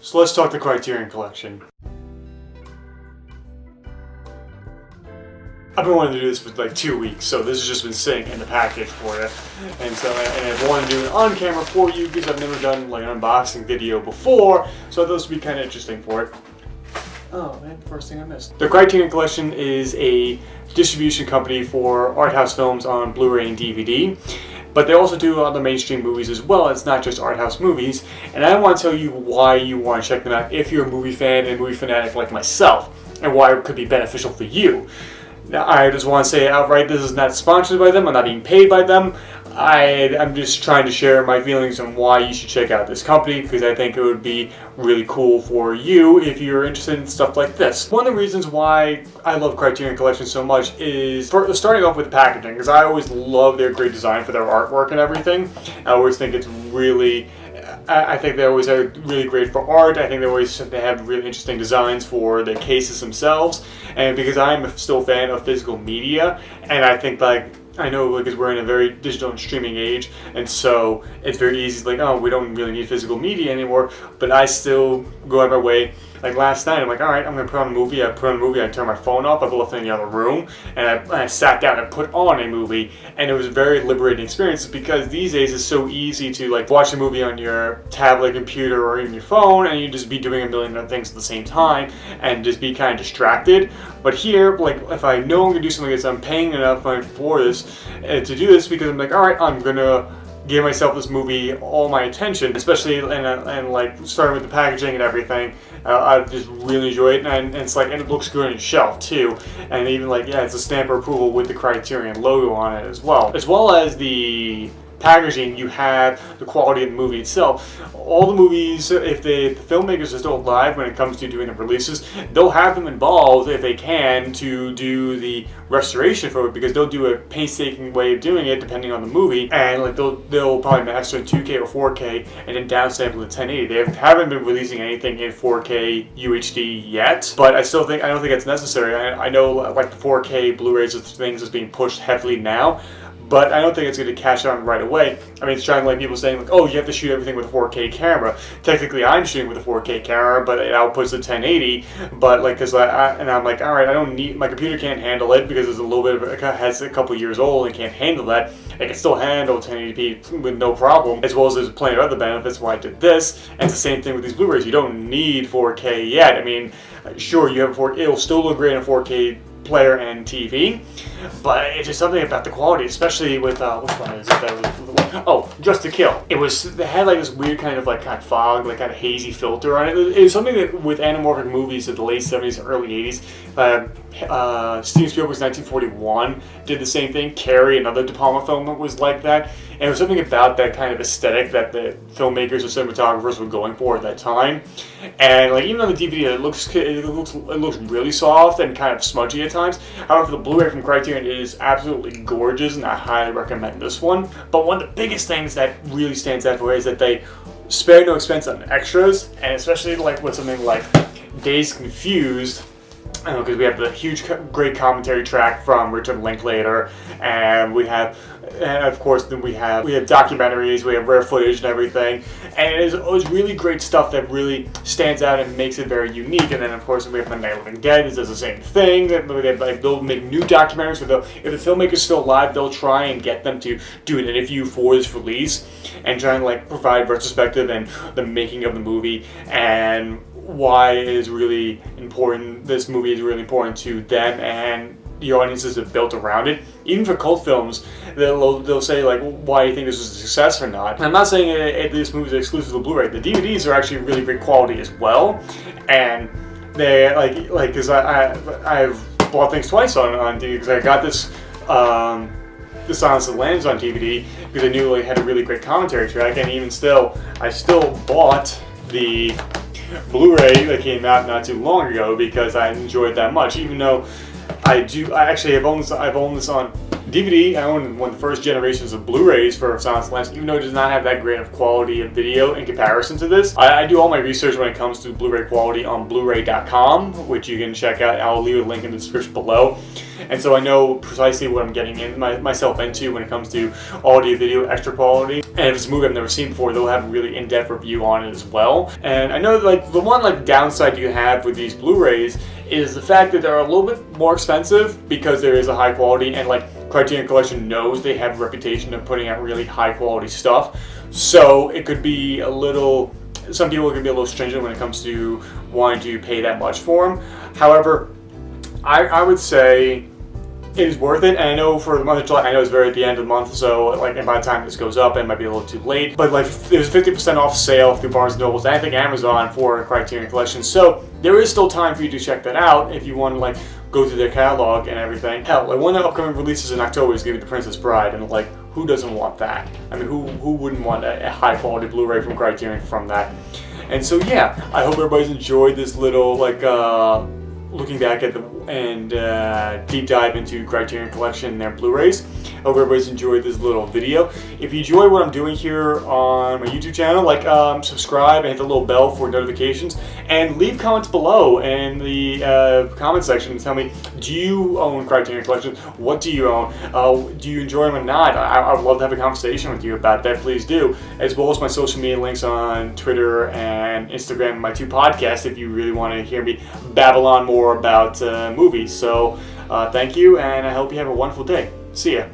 So let's talk the Criterion Collection. I've been wanting to do this for like 2 weeks, so this has just been sitting in the package for you. And I've wanted to do it on camera for you because I've never done like an unboxing video before, so this would be kind of interesting for it. Oh man, first thing I missed. The Criterion Collection is a distribution company for art house films on Blu-ray and DVD. But they also do other mainstream movies as well. It's not just art house movies. And I want to tell you why you want to check them out if you're a movie fan and a movie fanatic like myself, and why it could be beneficial for you. Now, I just want to say outright, this is not sponsored by them. I'm not being paid by them. I'm just trying to share my feelings on why you should check out this company, because I think it would be really cool for you if you're interested in stuff like this. One of the reasons why I love Criterion Collection so much is starting off with the packaging, because I always love their great design for their artwork and everything. I always think it's really... I think they always are really great for art. I think they have really interesting designs for the cases themselves. And because I'm still a fan of physical media, and I think I know because we're in a very digital and streaming age, and so it's very easy like, oh, we don't really need physical media anymore, but I still go out of my way. Like last night, I'm like, all right, I'm going to put on a movie. I put on a movie, I turned my phone off, I left it in the other room, and I sat down and put on a movie, and it was a very liberating experience because these days it's so easy to like watch a movie on your tablet, computer, or even your phone, and you just be doing a million other things at the same time and just be kind of distracted. But here, like if I know I'm going to do something, I'm paying enough money for this to do this because I'm like, all right, I'm going to give myself this movie all my attention, especially and like starting with the packaging and everything. I just really enjoy it, and it's like, and it looks good on your shelf too, and even like, yeah, it's a stamp of approval with the Criterion logo on it as well as the packaging. You have the quality of the movie itself. All the movies, if the filmmakers are still alive when it comes to doing the releases, they'll have them involved if they can to do the restoration for it, because they'll do a painstaking way of doing it depending on the movie, and like they'll probably master in 2K or 4K and then downsample to 1080. They haven't been releasing anything in 4K UHD yet, but I don't think it's necessary. I know like the 4K Blu-rays of things is being pushed heavily now, but I don't think it's going to catch on right away. I mean, it's trying like people saying like, oh, you have to shoot everything with a 4K camera. Technically, I'm shooting with a 4K camera, but it outputs to 1080. But like, I'm like, all right, I don't need, my computer can't handle it because it's a little bit of it has a couple years old and can't handle that. It can still handle 1080p with no problem, as well as there's plenty of other benefits why I did this. And it's the same thing with these Blu-rays. You don't need 4K yet. I mean, sure, you have it'll still look great in a 4K player and TV, but it's just something about the quality, especially with which one is it? Oh, Just to Kill. They had like this weird kind of fog, like kind of hazy filter on it. It was something that with anamorphic movies of the late 70s and early 80s. Steven Spielberg's 1941 did the same thing. Carrie, another De Palma film, was like that. And it was something about that kind of aesthetic that the filmmakers or cinematographers were going for at that time. And like even on the DVD, it looks really soft and kind of smudgy at times. However, the Blu-ray from Criterion is absolutely gorgeous, and I highly recommend this one. But one of the biggest things that really stands out for it is that they spare no expense on extras, and especially like with something like Dazed Confused. Because we have the huge, great commentary track from Richard Linklater, and of course, then we have documentaries, we have rare footage and everything, and it was really great stuff that really stands out and makes it very unique. And then of course we have The Night of the Living Dead, does the same thing. They'll make new documentaries, if the filmmaker's still alive, they'll try and get them to do an interview for this release and try and like provide retrospective and the making of the movie and why it is really important. This movie is really important to them and the audiences have built around it. Even for cult films, they'll say like, why do you think this was a success or not? I'm not saying this movie is exclusive to Blu-ray. The DVDs are actually really great quality as well, and they like because I've bought things twice on DVD, because I got this The Silence of the Lambs on DVD because I knew it had a really great commentary track, and even still, I still bought the Blu-ray that came out not too long ago because I enjoyed it that much. Even though I've owned this on DVD, I own one of the first generations of Blu-rays for Silence of the Lambs, even though it does not have that great of quality of video in comparison to this. I do all my research when it comes to Blu-ray quality on Blu-ray.com, which you can check out. I'll leave a link in the description below. And so I know precisely what I'm getting myself into when it comes to audio, video, extra quality. And if it's a movie I've never seen before, they'll have a really in-depth review on it as well. And I know like the one like downside you have with these Blu-rays is the fact that they're a little bit more expensive because there is a high quality, and like Criterion Collection knows they have a reputation of putting out really high quality stuff. So it could be a little, some people can be a little stringent when it comes to wanting to pay that much for them. However, I would say it is worth it, and I know for the month of July, I know it's very at the end of the month, so like, and by the time this goes up, it might be a little too late. But like, there's 50% off sale through Barnes & Nobles and I think Amazon for Criterion Collection, so there is still time for you to check that out if you want to like go through their catalog and everything. Hell, like one of the upcoming releases in October is going to be The Princess Bride, and like, who doesn't want that? I mean, who wouldn't want a high quality Blu-ray from Criterion from that? And so yeah, I hope everybody's enjoyed this little like looking back at deep dive into Criterion Collection and their Blu-rays. Hope everybody's enjoyed this little video. If you enjoy what I'm doing here on my YouTube channel, like subscribe and hit the little bell for notifications, and leave comments below in the comment section and tell me, do you own Criterion Collection? What do you own? Do you enjoy them or not? I would love to have a conversation with you about that. Please do, as well as my social media links on Twitter and Instagram, and my 2 podcasts if you really want to hear me babble on more about movies. So thank you, and I hope you have a wonderful day. See ya.